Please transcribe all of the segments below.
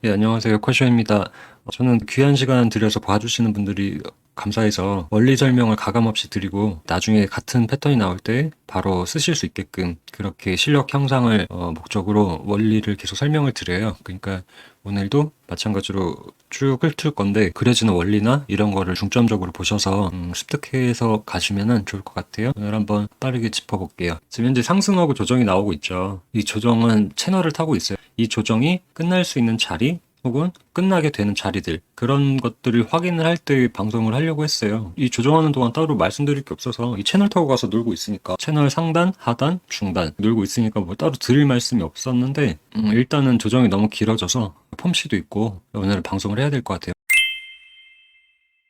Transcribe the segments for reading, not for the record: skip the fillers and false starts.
예, 안녕하세요. 쿼셔입니다. 저는 귀한 시간 들여서 봐주시는 분들이 감사해서 원리 설명을 가감없이 드리고 나중에 같은 패턴이 나올 때 바로 쓰실 수 있게끔 그렇게 실력 향상을 목적으로 원리를 계속 설명을 드려요. 그러니까 오늘도 마찬가지로 쭉 훑을 건데 그려지는 원리나 이런 거를 중점적으로 보셔서 습득해서 가시면 좋을 것 같아요. 오늘 한번 빠르게 짚어볼게요. 지금 현재 상승하고 조정이 나오고 있죠. 이 조정은 채널을 타고 있어요. 이 조정이 끝날 수 있는 자리 혹은 끝나게 되는 자리들 그런 것들을 확인을 할 때 방송을 하려고 했어요. 이 조정하는 동안 따로 말씀드릴 게 없어서 이 채널 타고 가서 놀고 있으니까 채널 상단, 하단, 중단 놀고 있으니까 뭐 따로 드릴 말씀이 없었는데 일단은 조정이 너무 길어져서 폼씨도 있고 오늘 방송을 해야 될 것 같아요.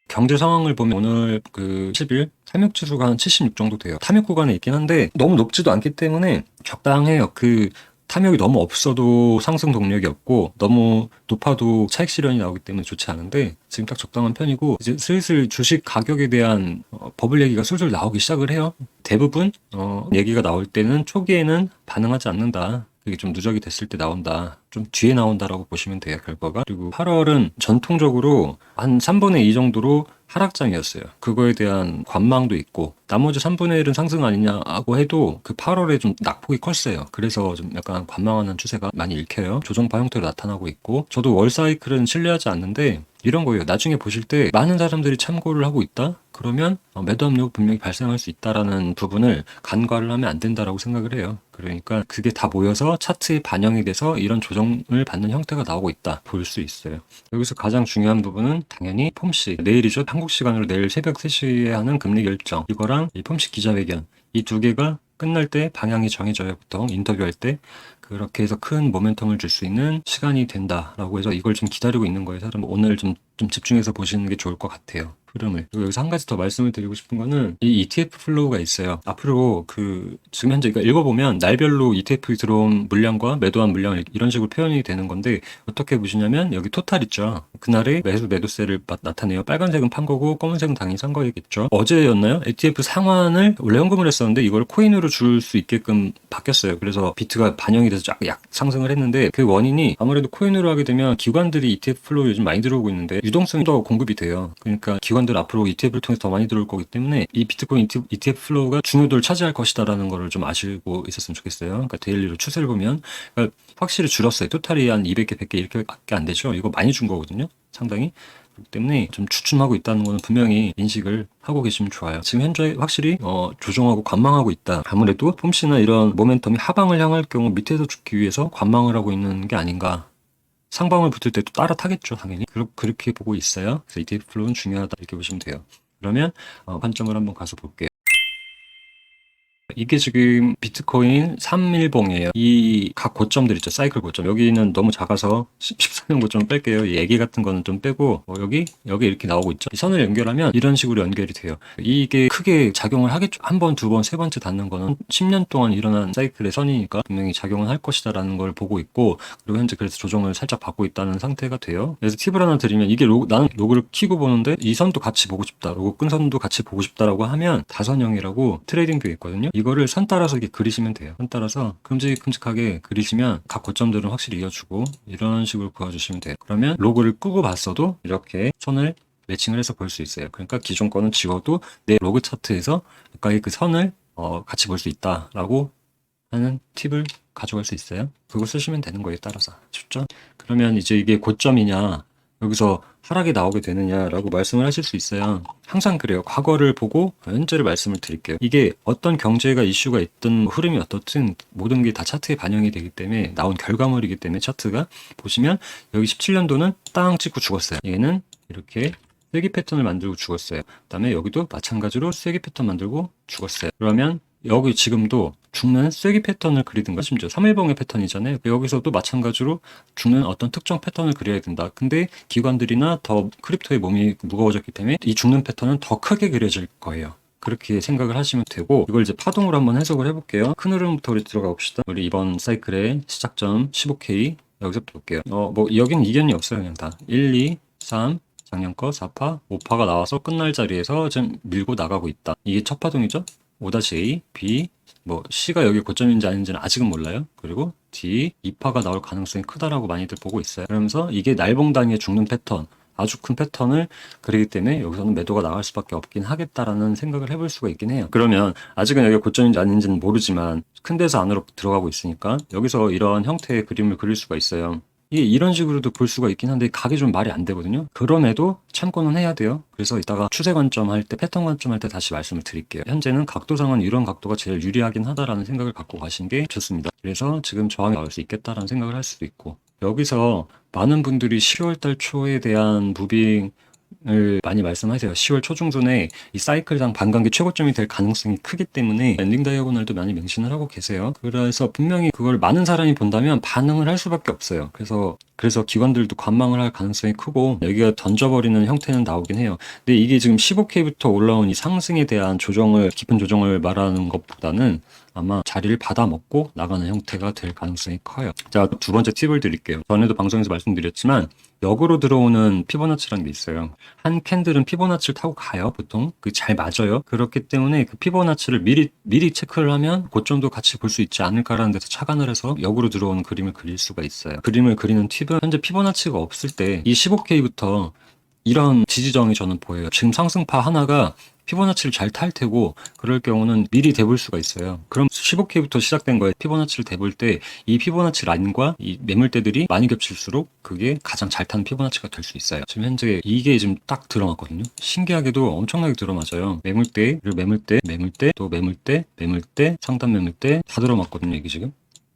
경제 상황을 보면 오늘 그 10일 탐욕 지수가 한 76 정도 돼요. 탐욕 구간에 있긴 한데 너무 높지도 않기 때문에 적당해요. 그 탐욕이 너무 없어도 상승 동력이 없고 너무 높아도 차익 실현이 나오기 때문에 좋지 않은데 지금 딱 적당한 편이고 이제 슬슬 주식 가격에 대한 버블 얘기가 슬슬 나오기 시작을 해요. 대부분 얘기가 나올 때는 초기에는 반응하지 않는다. 그게 좀 누적이 됐을 때 나온다. 좀 뒤에 나온다라고 보시면 돼요, 결과가. 그리고 8월은 전통적으로 한 3분의 2 정도로 하락장이었어요. 그거에 대한 관망도 있고, 나머지 3분의 1은 상승 아니냐고 해도 그 8월에 좀 낙폭이 컸어요. 그래서 좀 약간 관망하는 추세가 많이 읽혀요. 조정파 형태로 나타나고 있고, 저도 월 사이클은 신뢰하지 않는데, 이런 거예요. 나중에 보실 때 많은 사람들이 참고를 하고 있다? 그러면 매도 압력이 분명히 발생할 수 있다라는 부분을 간과를 하면 안 된다라고 생각을 해요. 그러니까 그게 다 모여서 차트에 반영이 돼서 이런 조정을 받는 형태가 나오고 있다 볼 수 있어요. 여기서 가장 중요한 부분은 당연히 폼씨 내일이죠. 한국 시간으로 내일 새벽 3시에 하는 금리 결정 이거랑 이 폼씨 기자회견 이 두 개가 끝날 때 방향이 정해져요. 보통 인터뷰할 때 그렇게 해서 큰 모멘텀을 줄 수 있는 시간이 된다라고 해서 이걸 좀 기다리고 있는 거예요. 사람 오늘 좀 집중해서 보시는 게 좋을 것 같아요. 흐름을. 그리고 여기서 한 가지 더 말씀을 드리고 싶은 거는 이 ETF 플로우가 있어요. 앞으로 지금 현재 이거 읽어보면 날별로 ETF 들어온 물량과 매도한 물량 이런 식으로 표현이 되는 건데 어떻게 보시냐면 여기 토탈 있죠. 그날의 매도세를 나타내요. 빨간색은 판 거고 검은색은 당연히 산 거겠죠. 어제였나요? ETF 상환을 원래 현금을 했었는데 이걸 코인으로 줄 수 있게끔 바뀌었어요. 그래서 비트가 반영이 돼서 약 상승을 했는데 그 원인이 아무래도 코인으로 하게 되면 기관들이 ETF 플로우 요즘 많이 들어오고 있는데 유동성이 더 공급이 돼요. 그러니까 기관들 앞으로 ETF를 통해서 더 많이 들어올 거기 때문에 이 비트코인 ETF 플로우가 중요도를 차지할 것이다라는 거를 좀 아시고 있었으면 좋겠어요. 그러니까 데일리로 추세를 보면 그러니까 확실히 줄었어요. 토탈이 한 200개, 100개 이렇게밖에 안 되죠. 이거 많이 준 거거든요. 상당히. 그렇기 때문에 좀 주춤하고 있다는 거는 분명히 인식을 하고 계시면 좋아요. 지금 현재 확실히 조정하고 관망하고 있다. 아무래도 폼씨나 이런 모멘텀이 하방을 향할 경우 밑에서 죽기 위해서 관망을 하고 있는 게 아닌가. 상방을 붙을 때도 따라 타겠죠, 당연히. 그렇게 보고 있어요. 그래서 ETF 플로우는 중요하다 이렇게 보시면 돼요. 그러면 관점을 한번 가서 볼게요. 이게 지금 비트코인 3일봉이에요. 이 각 고점들 있죠. 사이클 고점. 여기는 너무 작아서 14년 고점 뺄게요. 이 애기 같은 거는 좀 빼고 여기 이렇게 나오고 있죠. 이 선을 연결하면 이런 식으로 연결이 돼요. 이게 크게 작용을 하겠죠. 한 번, 두 번, 세 번째 닿는 거는 10년 동안 일어난 사이클의 선이니까 분명히 작용을 할 것이다라는 걸 보고 있고 그리고 현재 그래서 조정을 살짝 받고 있다는 상태가 돼요. 그래서 팁을 하나 드리면 이게 나는 로그를 키고 보는데 이 선도 같이 보고 싶다. 로그 끈 선도 같이 보고 싶다라고 하면 다선형이라고 트레이딩 뷰 있거든요. 이거를 선 따라서 이렇게 그리시면 돼요. 선 따라서 큼직큼직하게 그리시면 각 고점들은 확실히 이어주고 이런 식으로 그어주시면 돼요. 그러면 로그를 끄고 봤어도 이렇게 선을 매칭을 해서 볼 수 있어요. 그러니까 기존 거는 지워도 내 로그 차트에서 가까이 그 선을 같이 볼 수 있다라고 하는 팁을 가져갈 수 있어요. 그거 쓰시면 되는 거예요. 따라서. 쉽죠? 그러면 이제 이게 고점이냐 여기서 하락이 나오게 되느냐라고 말씀을 하실 수 있어요. 항상 그래요. 과거를 보고 현재를 말씀을 드릴게요. 이게 어떤 경제가 이슈가 있든 흐름이 어떻든 모든 게 다 차트에 반영이 되기 때문에 나온 결과물이기 때문에 차트가 보시면 여기 17년도는 땅 찍고 죽었어요. 얘는 이렇게 쐐기 패턴을 만들고 죽었어요. 그다음에 여기도 마찬가지로 쐐기 패턴 만들고 죽었어요. 그러면 여기 지금도 죽는 쐐기 패턴을 그리든가 심지어 3일봉의 패턴이잖아요. 여기서도 마찬가지로 죽는 어떤 특정 패턴을 그려야 된다. 근데 기관들이나 더 크립토의 몸이 무거워졌기 때문에 이 죽는 패턴은 더 크게 그려질 거예요. 그렇게 생각을 하시면 되고 이걸 이제 파동으로 한번 해석을 해볼게요. 큰 흐름부터 우리 들어가 봅시다. 우리 이번 사이클의 시작점 15K 여기서부터 볼게요. 뭐 여기는 이견이 없어요. 그냥 다 1, 2, 3 작년 거 4파, 5파가 나와서 끝날 자리에서 지금 밀고 나가고 있다. 이게 첫 파동이죠? 5-A, B, 뭐 C가 여기 고점인지 아닌지는 아직은 몰라요. 그리고 D, 2파가 나올 가능성이 크다라고 많이들 보고 있어요. 그러면서 이게 날봉 단위에 죽는 패턴, 아주 큰 패턴을 그리기 때문에 여기서는 매도가 나갈 수밖에 없긴 하겠다라는 생각을 해볼 수가 있긴 해요. 그러면 아직은 여기가 고점인지 아닌지는 모르지만 큰 데서 안으로 들어가고 있으니까 여기서 이런 형태의 그림을 그릴 수가 있어요. 이게 이런 식으로도 볼 수가 있긴 한데 각이 좀 말이 안 되거든요. 그럼에도 참고는 해야 돼요. 그래서 이따가 추세 관점 할 때, 패턴 관점 할 때 다시 말씀을 드릴게요. 현재는 각도상은 이런 각도가 제일 유리하긴 하다라는 생각을 갖고 가시는 게 좋습니다. 그래서 지금 저항이 나올 수 있겠다라는 생각을 할 수도 있고, 여기서 많은 분들이 10월달 초에 대한 무빙을 많이 말씀하세요. 10월 초중순에 이 사이클상 반감기 최고점이 될 가능성이 크기 때문에 엔딩 다이아고널도 많이 맹신을 하고 계세요. 그래서 분명히 그걸 많은 사람이 본다면 반응을 할 수밖에 없어요. 그래서 기관들도 관망을 할 가능성이 크고 여기가 던져버리는 형태는 나오긴 해요. 근데 이게 지금 15K부터 올라온 이 상승에 대한 깊은 조정을 말하는 것보다는 아마 자리를 받아먹고 나가는 형태가 될 가능성이 커요. 자, 두 번째 팁을 드릴게요. 전에도 방송에서 말씀드렸지만 역으로 들어오는 피보나치라는 게 있어요. 한 캔들은 피보나치를 타고 가요, 보통. 잘 맞아요. 그렇기 때문에 그 피보나치를 미리 체크를 하면 고점도 같이 볼 수 있지 않을까라는 데서 착안을 해서 역으로 들어오는 그림을 그릴 수가 있어요. 그림을 그리는 팁은 현재 피보나치가 없을 때 이 15K부터 이런 지지정이 저는 보여요. 지금 상승파 하나가 피보나치를 잘 탈 테고 그럴 경우는 미리 대볼 수가 있어요. 그럼 15K부터 시작된 거에 피보나치를 대볼 때 이 피보나치 라인과 이 매물대들이 많이 겹칠수록 그게 가장 잘 타는 피보나치가 될 수 있어요. 지금 현재 이게 지금 딱 들어맞거든요. 신기하게도 엄청나게 들어맞아요. 매물대, 그리고 매물대, 또 매물대, 상단 매물대 다 들어맞거든요. 이게 지금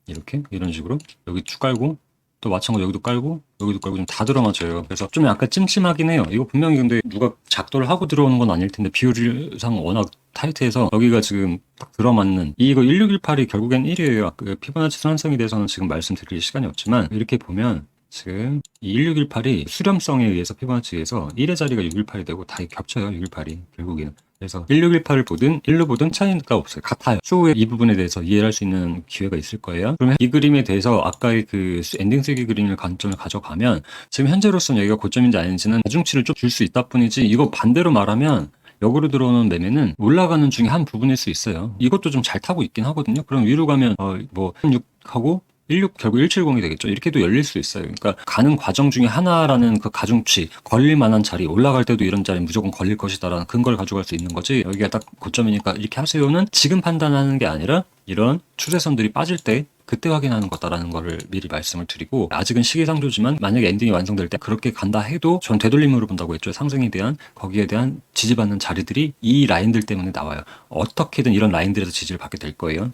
이렇게 이런 식으로 여기 쭉 깔고 또 마찬가지로 여기도 깔고 좀 다 들어맞아요. 그래서 좀 약간 찜찜하긴 해요. 이거 분명히 근데 누가 작도를 하고 들어오는 건 아닐 텐데 비율상 워낙 타이트해서 여기가 지금 딱 들어맞는 이거 1618이 결국엔 1이에요. 그 피보나치 순환성에 대해서는 지금 말씀드릴 시간이 없지만 이렇게 보면 지금 이 1618이 수렴성에 의해서 피보나치에 의해서 1의 자리가 618이 되고 다 겹쳐요. 618이 결국에는. 그래서 1618을 보든 1로 보든 차이가 없어요. 같아요. 추후에 이 부분에 대해서 이해할 수 있는 기회가 있을 거예요. 그러면 이 그림에 대해서 아까의 그 엔딩 세기 그림을 관점을 가져가면 지금 현재로서는 여기가 고점인지 아닌지는 가중치를 좀 줄 수 있다 뿐이지 이거 반대로 말하면 역으로 들어오는 매매는 올라가는 중에 한 부분일 수 있어요. 이것도 좀 잘 타고 있긴 하거든요. 그럼 위로 가면 뭐 16하고 16 결국 170이 되겠죠. 이렇게도 열릴 수 있어요. 그러니까 가는 과정 중에 하나라는 그 가중치, 걸릴 만한 자리, 올라갈 때도 이런 자리 무조건 걸릴 것이다라는 근거를 가져갈 수 있는 거지. 여기가 딱 고점이니까 이렇게 하세요는 지금 판단하는 게 아니라 이런 추세선들이 빠질 때 그때 확인하는 거다라는 거를 미리 말씀을 드리고 아직은 시기상조지만 만약에 엔딩이 완성될 때 그렇게 간다 해도 전 되돌림으로 본다고 했죠. 상승에 대한 거기에 대한 지지받는 자리들이 이 라인들 때문에 나와요. 어떻게든 이런 라인들에서 지지를 받게 될 거예요.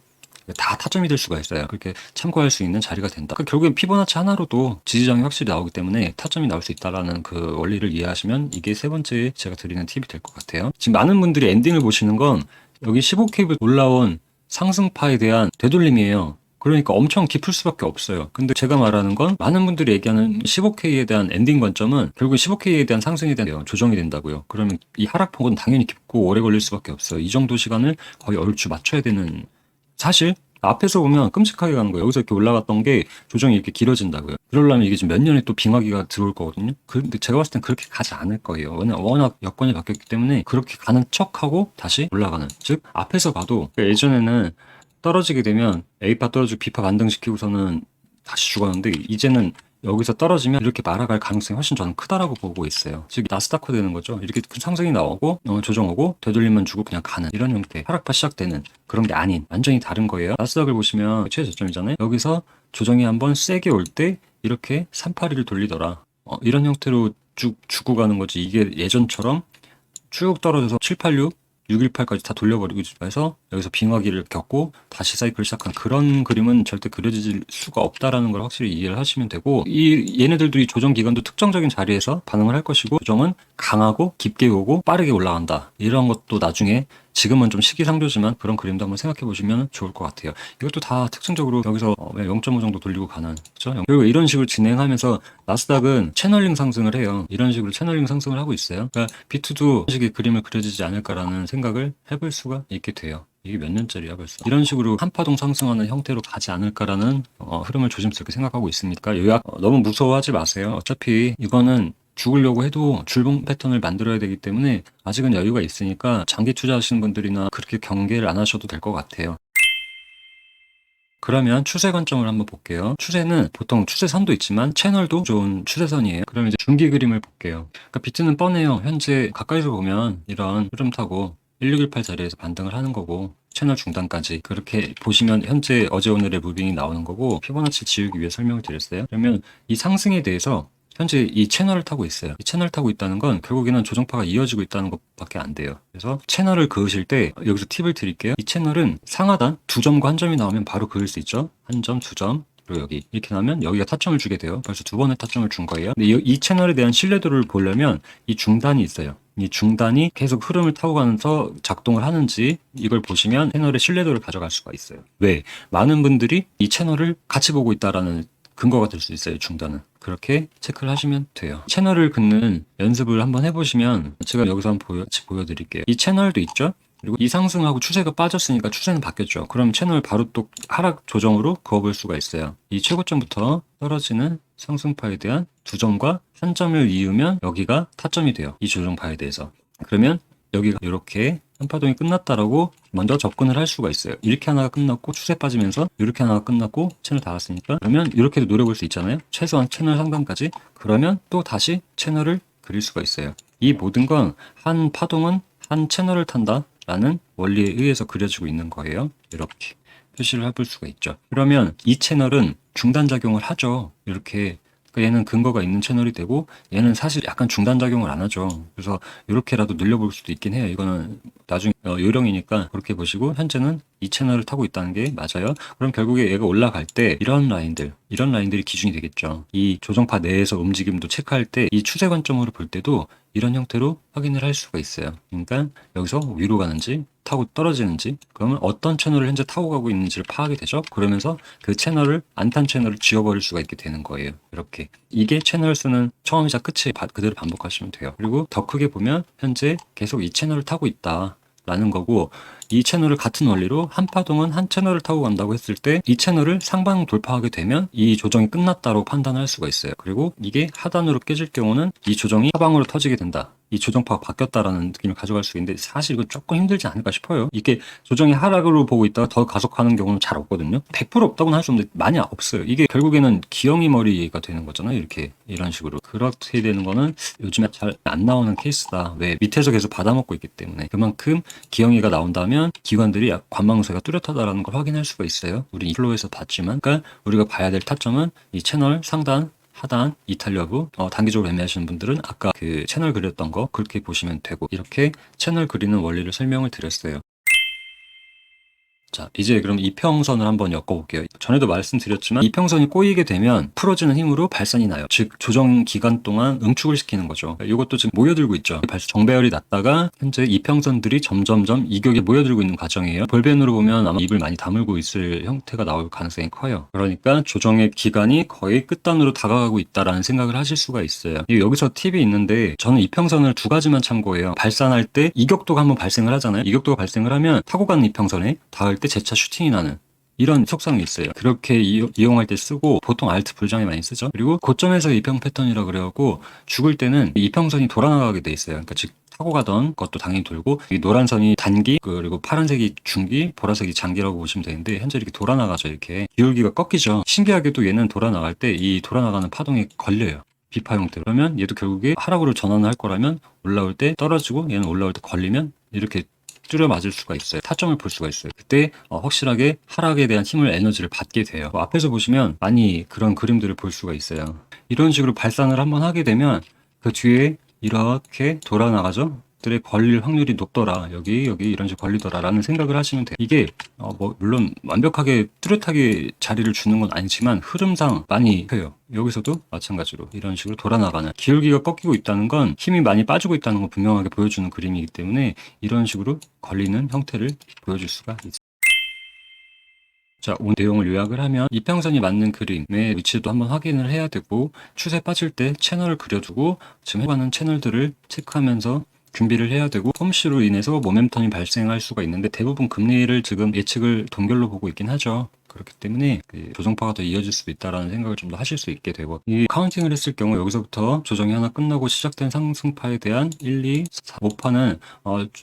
다 타점이 될 수가 있어요. 그렇게 참고할 수 있는 자리가 된다. 결국엔 피보나치 하나로도 지지정이 확실히 나오기 때문에 타점이 나올 수 있다라는 그 원리를 이해하시면 이게 세 번째 제가 드리는 팁이 될 것 같아요. 지금 많은 분들이 엔딩을 보시는 건 여기 15K부터 올라온 상승파에 대한 되돌림이에요. 그러니까 엄청 깊을 수밖에 없어요. 근데 제가 말하는 건 많은 분들이 얘기하는 15K에 대한 엔딩 관점은 결국 15K에 대한 상승에 대한 조정이 된다고요. 그러면 이 하락폭은 당연히 깊고 오래 걸릴 수밖에 없어요. 이 정도 시간을 거의 얼추 맞춰야 되는 사실 앞에서 보면 끔찍하게 가는 거예요. 여기서 이렇게 올라갔던 게 조정이 이렇게 길어진다고요. 그러려면 이게 지금 몇 년에 또 빙하기가 들어올 거거든요. 근데 제가 봤을 땐 그렇게 가지 않을 거예요. 워낙 여건이 바뀌었기 때문에 그렇게 가는 척하고 다시 올라가는. 즉 앞에서 봐도 예전에는 떨어지게 되면 A파 떨어지고 B파 반등시키고서는 다시 죽었는데 이제는 여기서 떨어지면 이렇게 날아갈 가능성이 훨씬 저는 크다라고 보고 있어요. 즉 나스닥화 되는 거죠. 이렇게 큰 상승이 나오고 조정 오고 되돌림만 주고 그냥 가는 이런 형태 하락파 시작되는 그런 게 아닌 완전히 다른 거예요. 나스닥을 보시면 최저점이잖아요. 여기서 조정이 한번 세게 올 때 이렇게 382를 돌리더라. 이런 형태로 쭉 주고 가는 거지. 이게 예전처럼 쭉 떨어져서 786 618까지 다 돌려버리고 해서 여기서 빙하기를 겪고 다시 사이클 시작한 그런 그림은 절대 그려질 수가 없다라는 걸 확실히 이해를 하시면 되고 얘네들도 이 조정 기간도 특정적인 자리에서 반응을 할 것이고 조정은 강하고 깊게 오고 빠르게 올라간다. 이런 것도 나중에 지금은 좀 시기상조지만 그런 그림도 한번 생각해 보시면 좋을 것 같아요. 이것도 다 특징적으로 여기서 0.5 정도 돌리고 가는 그렇죠? 그리고 이런 식으로 진행하면서 나스닥은 채널링 상승을 해요. 이런 식으로 채널링 상승을 하고 있어요. 그러니까 비트도 이런 식의 그림을 그려지지 않을까라는 생각을 해볼 수가 있게 돼요. 이게 몇 년짜리야 벌써. 이런 식으로 한파동 상승하는 형태로 가지 않을까라는 흐름을 조심스럽게 생각하고 있으니까 요약 너무 무서워하지 마세요. 어차피 이거는 죽으려고 해도 줄봉 패턴을 만들어야 되기 때문에 아직은 여유가 있으니까 장기 투자하시는 분들이나 그렇게 경계를 안 하셔도 될 것 같아요. 그러면 추세 관점을 한번 볼게요. 추세는 보통 추세선도 있지만 채널도 좋은 추세선이에요. 그럼 이제 중기 그림을 볼게요. 그러니까 비트는 뻔해요. 현재 가까이서 보면 이런 흐름 타고 1618 자리에서 반등을 하는 거고 채널 중단까지 그렇게 보시면 현재 어제 오늘의 무빙이 나오는 거고 피보나치 지우기 위해 설명을 드렸어요. 그러면 이 상승에 대해서 현재 이 채널을 타고 있어요. 이 채널을 타고 있다는 건 결국에는 조정파가 이어지고 있다는 것밖에 안 돼요. 그래서 채널을 그으실 때 여기서 팁을 드릴게요. 이 채널은 상하단 두 점과 한 점이 나오면 바로 그을 수 있죠. 한 점, 두 점. 그리고 여기 이렇게 나면 여기가 타점을 주게 돼요. 벌써 두 번의 타점을 준 거예요. 근데 이 채널에 대한 신뢰도를 보려면 이 중단이 있어요. 이 중단이 계속 흐름을 타고 가면서 작동을 하는지 이걸 보시면 채널의 신뢰도를 가져갈 수가 있어요. 왜? 많은 분들이 이 채널을 같이 보고 있다라는 근거가 될 수 있어요. 중단은. 그렇게 체크를 하시면 돼요. 채널을 긋는 연습을 한번 해보시면 제가 여기서 한번 보여드릴게요. 이 채널도 있죠? 그리고 이 상승하고 추세가 빠졌으니까 추세는 바뀌었죠. 그럼 채널 바로 또 하락 조정으로 그어볼 수가 있어요. 이 최고점부터 떨어지는 상승파에 대한 두 점과 한 점을 이으면 여기가 타점이 돼요. 이 조정파에 대해서. 그러면 여기가 이렇게 한파동이 끝났다라고 먼저 접근을 할 수가 있어요. 이렇게 하나가 끝났고 추세 빠지면서 이렇게 하나가 끝났고 채널 닿았으니까 그러면 이렇게도 노려볼 수 있잖아요. 최소한 채널 상단까지. 그러면 또 다시 채널을 그릴 수가 있어요. 이 모든 건 한 파동은 한 채널을 탄다 라는 원리에 의해서 그려지고 있는 거예요. 이렇게 표시를 해볼 수가 있죠. 그러면 이 채널은 중단작용을 하죠. 이렇게. 그러니까 얘는 근거가 있는 채널이 되고 얘는 사실 약간 중단작용을 안 하죠. 그래서 이렇게라도 늘려볼 수도 있긴 해요. 이거는 나중에 요령이니까 그렇게 보시고 현재는 이 채널을 타고 있다는 게 맞아요. 그럼 결국에 얘가 올라갈 때 이런 라인들이 기준이 되겠죠. 이 조정파 내에서 움직임도 체크할 때 이 추세 관점으로 볼 때도 이런 형태로 확인을 할 수가 있어요. 그러니까 여기서 위로 가는지 타고 떨어지는지 그러면 어떤 채널을 현재 타고 가고 있는지를 파악이 되죠. 그러면서 그 채널을 안 탄 채널을 지워버릴 수가 있게 되는 거예요. 이렇게 이게 채널 수는 처음이자 끝이 그대로 반복하시면 돼요. 그리고 더 크게 보면 현재 계속 이 채널을 타고 있다 라는 거고 이 채널을 같은 원리로 한 파동은 한 채널을 타고 간다고 했을 때 이 채널을 상방 돌파하게 되면 이 조정이 끝났다고 판단할 수가 있어요. 그리고 이게 하단으로 깨질 경우는 이 조정이 하방으로 터지게 된다. 이 조정파가 바뀌었다라는 느낌을 가져갈 수 있는데 사실 이건 조금 힘들지 않을까 싶어요. 이게 조정이 하락으로 보고 있다가 더 가속하는 경우는 잘 없거든요. 100% 없다고는 할 수 없는데 많이 없어요. 이게 결국에는 기영이 머리가 되는 거잖아요. 이렇게 이런 식으로. 그렇게 되는 거는 요즘에 잘 안 나오는 케이스다. 왜? 밑에서 계속 받아먹고 있기 때문에. 그만큼 기영이가 나온다면 기관들이 관망세가 뚜렷하다라는 걸 확인할 수가 있어요. 우리 플로우에서 봤지만. 그러니까 우리가 봐야 될 타점은 이 채널 상단 하단 이탈 여부 단기적으로 매매하시는 분들은 아까 그 채널 그렸던 거 그렇게 보시면 되고 이렇게 채널 그리는 원리를 설명을 드렸어요. 자, 이제 그럼 이평선을 한번 엮어볼게요. 전에도 말씀드렸지만 이평선이 꼬이게 되면 풀어지는 힘으로 발산이 나요. 즉 조정 기간 동안 응축을 시키는 거죠. 이것도 지금 모여들고 있죠. 정배열이 났다가 현재 이평선들이 점점점 이격에 모여들고 있는 과정이에요. 볼펜으로 보면 아마 입을 많이 다물고 있을 형태가 나올 가능성이 커요. 그러니까 조정의 기간이 거의 끝단으로 다가가고 있다라는 생각을 하실 수가 있어요. 여기서 팁이 있는데 저는 이평선을 두 가지만 참고해요. 발산할 때 이격도가 한번 발생을 하잖아요. 이격도가 발생을 하면 타고 가는 이평선에 닿을 때 재차 슈팅이 나는 이런 속성이 있어요. 그렇게 이용할 때 쓰고 보통 알트 불장에 많이 쓰죠. 그리고 고점에서 이평 패턴이라 그래갖고 죽을 때는 이평선이 돌아나가게 돼 있어요. 그러니까 즉 타고 가던 것도 당연히 돌고 이 노란 선이 단기 그리고 파란색이 중기 보라색이 장기라고 보시면 되는데 현재 이렇게 돌아나가죠. 이렇게 기울기가 꺾이죠. 신기하게도 얘는 돌아나갈 때 이 돌아나가는 파동이 걸려요. 비파 형태로. 그러면 얘도 결국에 하락으로 전환을 할 거라면 올라올 때 떨어지고 얘는 올라올 때 걸리면 이렇게 뚫려 맞을 수가 있어요. 타점을 볼 수가 있어요. 그때 확실하게 하락에 대한 힘을 에너지를 받게 돼요. 앞에서 보시면 많이 그런 그림들을 볼 수가 있어요. 이런 식으로 발산을 한번 하게 되면 그 뒤에 이렇게 돌아나가죠. 들에 걸릴 확률이 높더라. 여기 이런 식으로 걸리더라라는 생각을 하시면 돼요. 이게 물론 완벽하게 뚜렷하게 자리를 주는 건 아니지만 흐름상 많이 해요. 여기서도 마찬가지로 이런 식으로 돌아나가는 기울기가 꺾이고 있다는 건 힘이 많이 빠지고 있다는 걸 분명하게 보여주는 그림이기 때문에 이런 식으로 걸리는 형태를 보여줄 수가 있습니다. 자, 오늘 내용을 요약을 하면 이평선이 맞는 그림의 위치도 한번 확인을 해야 되고 추세 빠질 때 채널을 그려두고 지금 해가는 채널들을 체크하면서 준비를 해야 되고 펌씨로 인해서 모멘텀이 발생할 수가 있는데 대부분 금리를 지금 예측을 동결로 보고 있긴 하죠. 그렇기 때문에 그 조정파가 더 이어질 수도 있다라는 생각을 좀 더 하실 수 있게 되고, 이 카운팅을 했을 경우 여기서부터 조정이 하나 끝나고 시작된 상승파에 대한 1, 2, 4, 5파는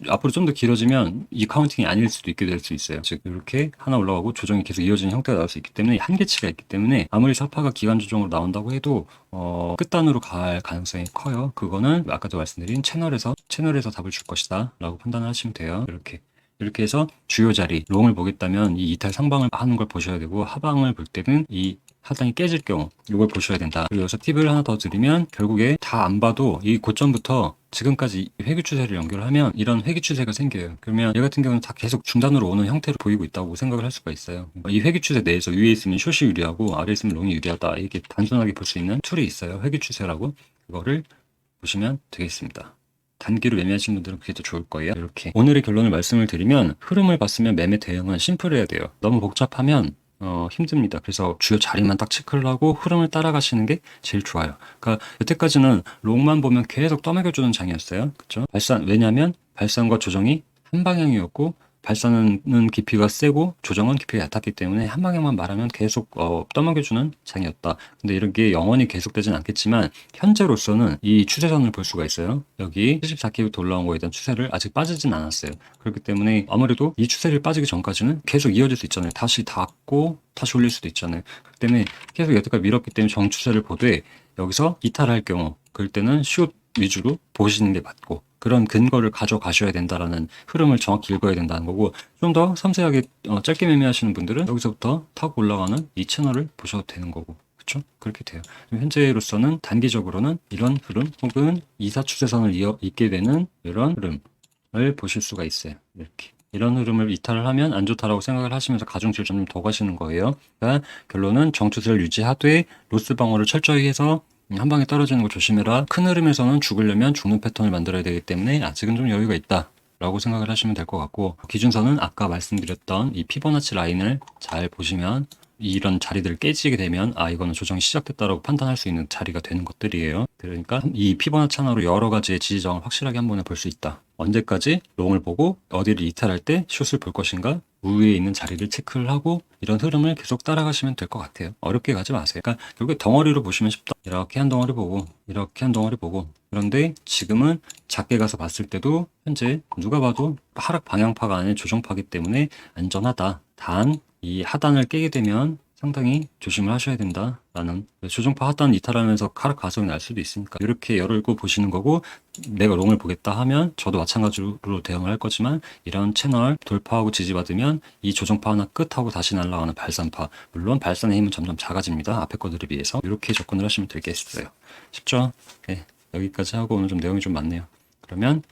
앞으로 좀 더 길어지면 이 카운팅이 아닐 수도 있게 될 수 있어요. 즉 이렇게 하나 올라가고 조정이 계속 이어지는 형태가 나올 수 있기 때문에 한계치가 있기 때문에 아무리 4파가 기간 조정으로 나온다고 해도 끝단으로 갈 가능성이 커요. 그거는 아까도 말씀드린 채널에서 답을 줄 것이다 라고 판단을 하시면 돼요. 이렇게 해서 주요 자리, 롱을 보겠다면 이 이탈 상방을 하는 걸 보셔야 되고, 하방을 볼 때는 이 하단이 깨질 경우 이걸 보셔야 된다. 그리고 여기서 팁을 하나 더 드리면, 결국에 다 안 봐도 이 고점부터 지금까지 회귀 추세를 연결하면 이런 회귀 추세가 생겨요. 그러면 얘 같은 경우는 다 계속 중단으로 오는 형태로 보이고 있다고 생각을 할 수가 있어요. 이 회귀 추세 내에서 위에 있으면 숏이 유리하고 아래에 있으면 롱이 유리하다, 이게 단순하게 볼 수 있는 툴이 있어요. 회귀 추세라고. 그거를 보시면 되겠습니다. 단기로 매매하시는 분들은 그게 더 좋을 거예요. 이렇게 오늘의 결론을 말씀을 드리면, 흐름을 봤으면 매매 대응은 심플해야 돼요. 너무 복잡하면 힘듭니다. 그래서 주요 자리만 딱 체크를 하고 흐름을 따라가시는 게 제일 좋아요. 그러니까 여태까지는 롱만 보면 계속 떠먹여주는 장이었어요. 그렇죠? 왜냐하면 발산과 조정이 한 방향이었고, 발산은 깊이가 세고 조정은 깊이가 얕았기 때문에 한 방향만 말하면 계속 떠먹여주는 장이었다. 근데 이런 게 영원히 계속되진 않겠지만, 현재로서는 이 추세선을 볼 수가 있어요. 여기 74K부터 올라온 거에 대한 추세를 아직 빠지진 않았어요. 그렇기 때문에 아무래도 이 추세를 빠지기 전까지는 계속 이어질 수 있잖아요. 다시 닿고 다시 올릴 수도 있잖아요. 그렇기 때문에 계속 여태까지 밀었기 때문에 정추세를 보되, 여기서 이탈할 경우 그럴 때는 숏 위주로 보시는 게 맞고, 그런 근거를 가져가셔야 된다라는 흐름을 정확히 읽어야 된다는 거고, 좀 더 섬세하게 짧게 매매하시는 분들은 여기서부터 타고 올라가는 이 채널을 보셔도 되는 거고, 그렇죠? 그렇게 돼요. 현재로서는 단기적으로는 이런 흐름 혹은 이사 추세선을 잇게 되는 이런 흐름을 보실 수가 있어요. 이렇게. 이런 흐름을 이탈을 하면 안 좋다라고 생각을 하시면서 가중치를 좀 더 가시는 거예요. 그러니까 결론은 정추세를 유지하되 로스 방어를 철저히 해서 한 방에 떨어지는 거 조심해라. 큰 흐름에서는 죽으려면 죽는 패턴을 만들어야 되기 때문에 아직은 좀 여유가 있다 라고 생각을 하시면 될 것 같고, 기준선은 아까 말씀드렸던 이 피보나치 라인을 잘 보시면 이런 자리들을 깨지게 되면 이거는 조정이 시작됐다라고 판단할 수 있는 자리가 되는 것들이에요. 그러니까 이 피보나치 하나로 여러 가지의 지지정을 확실하게 한 번에 볼 수 있다. 언제까지 롱을 보고 어디를 이탈할 때 숏을 볼 것인가, 우위에 있는 자리를 체크를 하고 이런 흐름을 계속 따라가시면 될 것 같아요. 어렵게 가지 마세요. 그러니까 결국에 덩어리로 보시면 쉽다. 이렇게 한 덩어리 보고 이렇게 한 덩어리 보고. 그런데 지금은 작게 가서 봤을 때도 현재 누가 봐도 하락 방향파가 아닌 조정파기 때문에 안전하다. 단 이 하단을 깨게 되면 상당히 조심을 하셔야 된다라는, 조정파 하단 이탈하면서 하락 가속이 날 수도 있으니까 이렇게 열고 보시는 거고, 내가 롱을 보겠다 하면 저도 마찬가지로 대응을 할 거지만, 이런 채널 돌파하고 지지받으면 이 조정파 하나 끝하고 다시 날아가는 발산파, 물론 발산의 힘은 점점 작아집니다. 앞에 거들에 비해서. 이렇게 접근을 하시면 되겠어요. 쉽죠? 네, 여기까지 하고 오늘 좀 내용이 좀 많네요. 그러면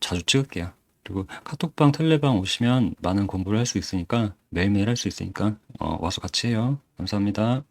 자주 찍을게요. 그리고 카톡방, 텔레방 오시면 많은 공부를 할 수 있으니까, 매일매일 할 수 있으니까 와서 같이 해요. 감사합니다.